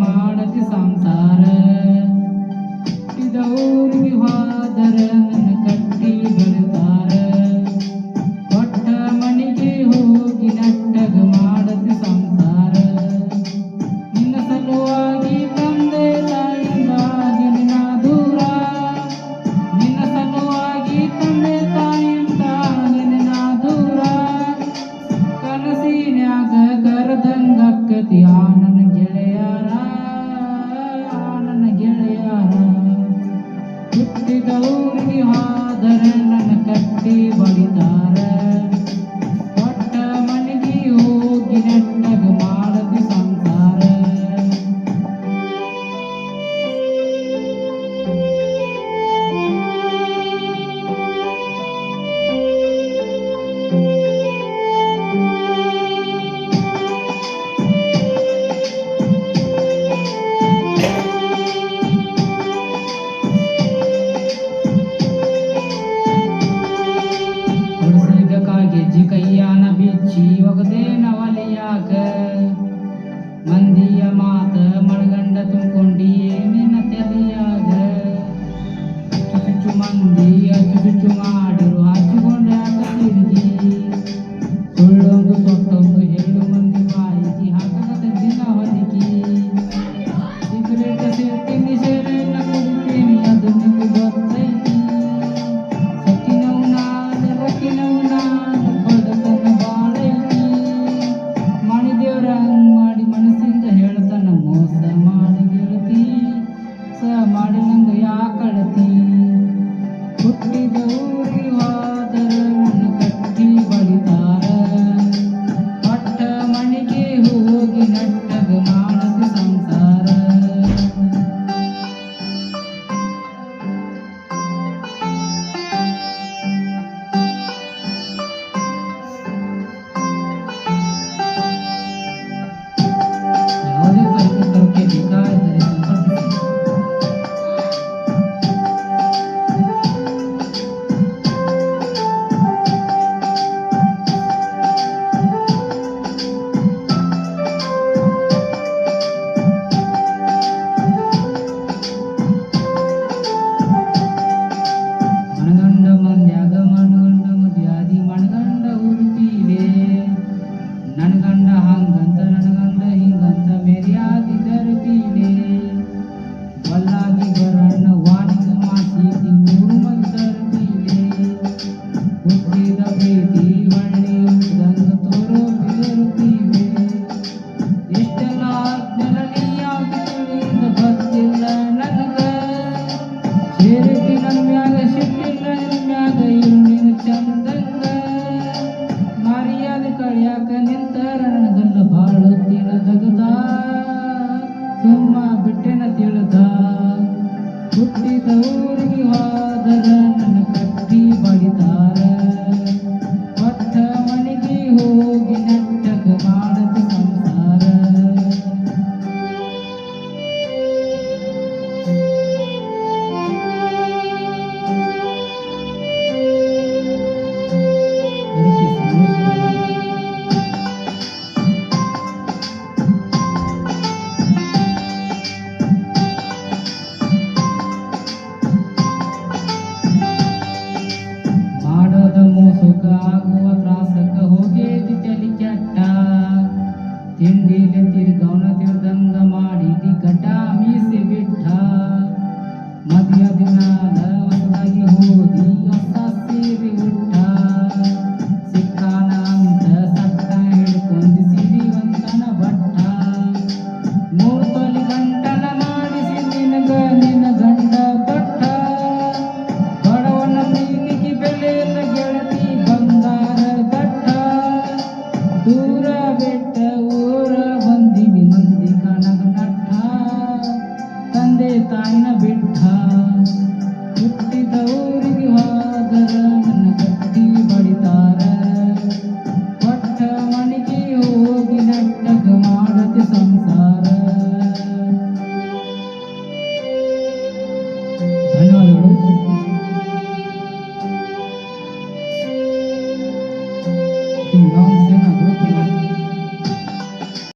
ಮಾಡತಿ ಸಂಸಾರ ಇದವ್ರಿಗೆ ಹೋದರ ನನ್ನ ಕಟ್ಟಿ ಬೆಳೆದಾರ ಕೊಟ್ಟ ಮನೆಗೆ ಹೋಗಿ ನಟ್ಟಗ ಮಾಡತಿ ಸಂಸಾರ ನಿನ್ನ ಸಲುವಾಗಿ ತಂದೆ ತಾಯಿಯಿಂದಾಗಿ ನಿನ್ನ ದೂರ ನಿನ್ನ ಸಲುವಾಗಿ ತಂದೆ ತಾಯಿಯಿಂದಾಗಿ ನಿನ್ನ ದೂರ ಕನಸಿನ್ಯಾಗ ಕರೆದಂಗಕ್ಕತಿ ನನ್ನ ಗೆಳೆಯರ ಹುಟ್ಟಿದವ್ರಿಗೆ ಹೋದರ ನನ್ನ ಕಟ್ಟಿ ಬಡಿದಾರ ಕೊಟ್ಟ ಮನೆಗೆ ಹೋಗಿ ನೆಟ್ಟಗ ಮಾಡತಿ ಸಂಸಾರ ಗೆಜ್ಜಿ ಕೈಯಾನ ಬಿಚ್ಚಿ ಒಗದೇನ ಒಲೆಯಾಗ ಮಂದಿಯ ಮಾತ ಮಳಗಂಡ ತುಂಬ್ಕೊಂಡಿ ನಿನ್ನ ತೆಲಿಯಾಗ ಚುಚ್ಚು ಮಂದಿ ಚುಚ್ಚು ಮಾಡಿರು ಹಚ್ಚಿಕೊಂಡ ತಿರುಗಿ ಸುಳ್ಳೊಂದು ಸೊಟ್ಟೊಂದು ಹೇಳು ಮಂದಿ ಬಾಯಿಗೆ ಹಾಕದ ದಿನ ಹೊಲಿಗಿ ಸಿಗರೇಟ್ ಸೇರ್ತೀನಿ ಸೇರೆಲ್ಲ ಕುಡಿತೀನಿ ಅದು ನಿಮಗೆ ಗೊತ್ತೈತಿ ಸತ್ತಿನವು ನಾನು ರಕ್ಕಿನವು ನಾನು ಹೊಡೆತನ ಬಾಳೈತಿ ಮಾಡಿದೇವ್ರ ಹಂಗ್ ಮಾಡಿ ಮನಸ್ಸಿಂದ ಹೇಳ್ತಾನ ಮೋಸ ಮಾಡಿ ಗೆಳತಿ ಸ ಮಾಡಿ ನಂಗ ಯಾಕಳತಿ ಹುಟ್ಟಿದವ್ರಿಗೆ ಹೋದರ ನನ್ನ ಕಟ್ಟಿ ಬಡಿದಾರ ಕೊಟ್ಟ ಮನೆಗೆ ಹೋಗಿ ನಟ್ಟಗ ಮಾಡತಿ ಸಂಸಾರ ಯಾವುದೇ ಪರಿಕರಕ್ಕೆ ಬೇಕಾದರೆ ಸಂಪರ್ಕಿಸಿ ಮಣಗಂಡ ಮಂದ್ಯಾಗ ಮಣಗಂಡ ಮದ್ಯಾದಿ ಮಣಗಂಡ ಹುಡುಕಿವೆ ನನ್ನ ಗಂಡ ಹಂಗಂತ ನನ್ನ ಗಂಡ ಹಿಂಗಂತ ಮೇರಿಯಾದಿ ತರುತ್ತೀವೆ ಬಲ್ಲಾಗಿ ಬರಣ್ಣ ವಾಣಿಗ ಮಾಸಿದಿ ಮೂರು ಮಂದಿ ತರುತ್ತೀವೆ ಹುಟ್ಟಿದ ಪ್ರೀತಿ ಒಳ್ಳೆ ಹುಟ್ಟಿದಂಗ ತೋರೋ ಬಿರುತ್ತೀವೆ ಇಷ್ಟೆಲ್ಲ ಆಜ್ಞೆನಲ್ಲಿ ಯಾಕೆ ತಿಳಿದ ಗೊತ್ತಿಲ್ಲ ನನಗ ಸೇರಿಸಿ ನನ್ನ ಮ್ಯಾಗ ಸಿಟ್ಟಿಲ್ಲ ನಿನ್ನ ಮ್ಯಾಗ ಇರು ನೀನು ಚಂದಂಗ ಮರ್ಯಾದೆ ಕಳಿಯಾಕ ನಿಂತರ ನನಗಲ್ಲ ಬಾಳ ತಿಳಿದಗದ ಸುಮ್ಮ ಬಿಟ್ಟೆನ ತಿಳಿದ ಹುಟ್ಟಿದವ್ರಿಗೆ ಹೋದರ ನನ್ನ ಕಟ್ಟಿ ಬಡಿದಾರ ಕೊಟ್ಟ ಮನೆಗೆ ಹೋಗಿ ನೆಟ್ಟಗ ಮಾಡತಿ ಸಂಸಾರ ಮಾಡೋದ ಮೋಸಕ ಆಗುವ ತ್ರಾಸಕ ಹೋಗೇದಿ ತಲಿ ಕೆಟ್ಟ ತಿಂಡಿಲೆ ತಿರ್ಗವನ ತಿರ್ದಂಗ ಮಾಡಿದಿ ಗಡ್ಡ ಮೀಸೆ ಬಿಟ್ಟ ಮದುವೆ ದಿನಾಲ ಹೊಸದಾಗಿ ಹೋದಿ ಹೊಸ ಸೀರೆ ಉಟ್ಟ